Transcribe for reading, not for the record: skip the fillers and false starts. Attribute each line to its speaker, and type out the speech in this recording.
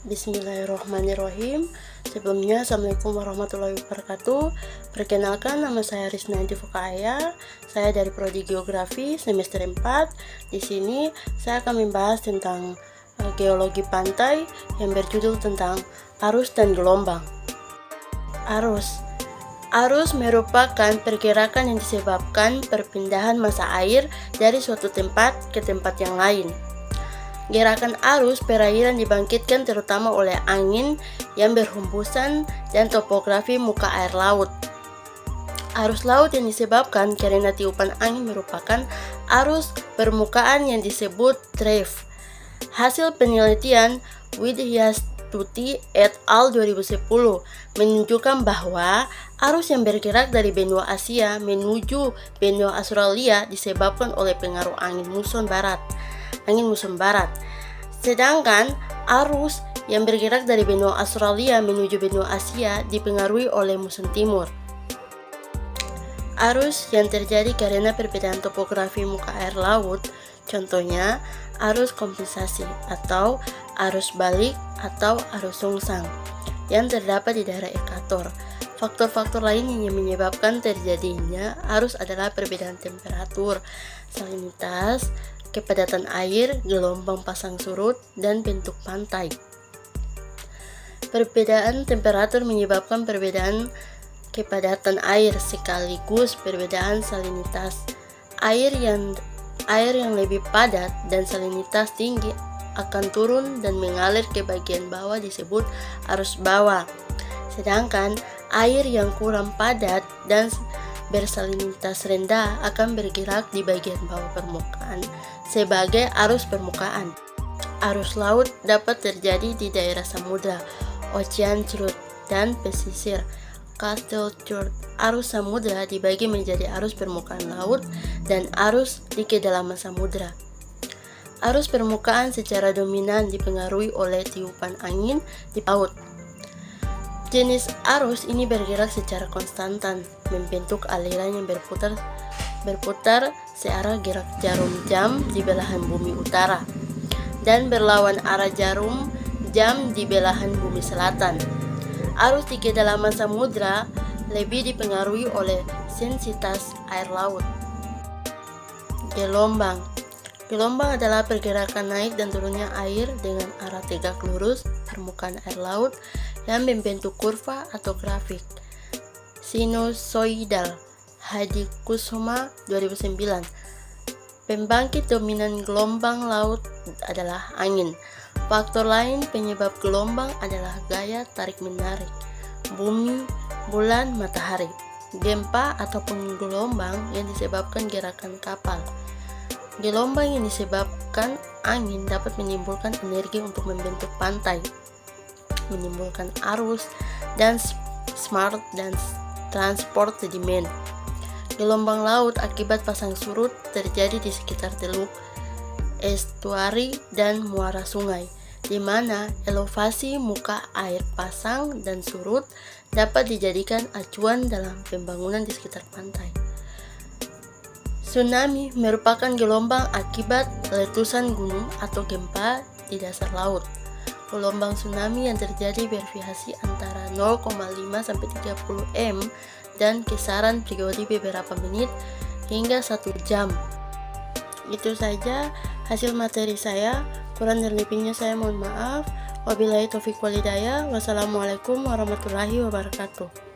Speaker 1: Bismillahirrahmanirrahim. Sebelumnya, Assalamualaikum warahmatullahi wabarakatuh. Perkenalkan, nama saya Rizna Aya. Saya dari Prodi Geografi semester 4. Di sini saya akan membahas tentang geologi pantai yang berjudul tentang arus dan gelombang. Arus merupakan pergerakan yang disebabkan perpindahan massa air dari suatu tempat ke tempat yang lain. Gerakan arus perairan dibangkitkan terutama oleh angin yang berhembusan dan topografi muka air laut. Arus laut yang disebabkan karena tiupan angin merupakan arus permukaan yang disebut drift. Hasil penelitian Widhyastuti et al. 2010 menunjukkan bahwa arus yang bergerak dari benua Asia menuju benua Australia disebabkan oleh pengaruh angin muson barat. Sedangkan arus yang bergerak dari benua Australia menuju benua Asia dipengaruhi oleh muson timur. Arus yang terjadi karena perbedaan topografi muka air laut, contohnya arus kompensasi atau arus balik atau arus sungsang yang terdapat di daerah ekuator. Faktor-faktor lain yang menyebabkan terjadinya arus adalah perbedaan temperatur, salinitas, kepadatan air, gelombang pasang surut, dan bentuk pantai. Perbedaan temperatur menyebabkan perbedaan kepadatan air sekaligus perbedaan salinitas. Air yang lebih padat dan salinitas tinggi akan turun dan mengalir ke bagian bawah disebut arus bawah. Sedangkan air yang kurang padat dan bersalinitas rendah akan bergerak di bagian bawah permukaan sebagai arus permukaan. Arus laut dapat terjadi di daerah samudra, ocean curut, dan pesisir. Coastal curut. Arus samudra dibagi menjadi arus permukaan laut dan arus di kedalaman samudra. Arus permukaan secara dominan dipengaruhi oleh tiupan angin di laut. Jenis arus ini bergerak secara konstantan, membentuk aliran yang berputar searah gerak jarum jam di belahan bumi utara dan berlawan arah jarum jam di belahan bumi selatan. Arus di kedalaman samudra lebih dipengaruhi oleh intensitas air laut. Gelombang adalah pergerakan naik dan turunnya air dengan arah tegak lurus permukaan air laut yang membentuk kurva atau grafik sinusoidal. Hadi Kusuma 2009. Pembangkit dominan gelombang laut adalah angin. Faktor lain penyebab gelombang adalah gaya tarik-menarik bumi, bulan, matahari. Gempa ataupun gelombang yang disebabkan gerakan kapal. Gelombang yang disebabkan angin dapat menimbulkan energi untuk membentuk pantai, menimbulkan arus, dan smart dan transport sedimen. Gelombang laut akibat pasang surut terjadi di sekitar teluk, estuari, dan muara sungai, di mana elevasi muka air pasang dan surut dapat dijadikan acuan dalam pembangunan di sekitar pantai. Tsunami merupakan gelombang akibat letusan gunung atau gempa di dasar laut. Gelombang tsunami yang terjadi bervariasi antara 0,5 sampai 30 m dan kisaran periode beberapa menit hingga 1 jam. Itu saja hasil materi saya. Kurang dan lebihnya saya mohon maaf. Wabillahi taufiq wal hidayah. Wassalamualaikum warahmatullahi wabarakatuh.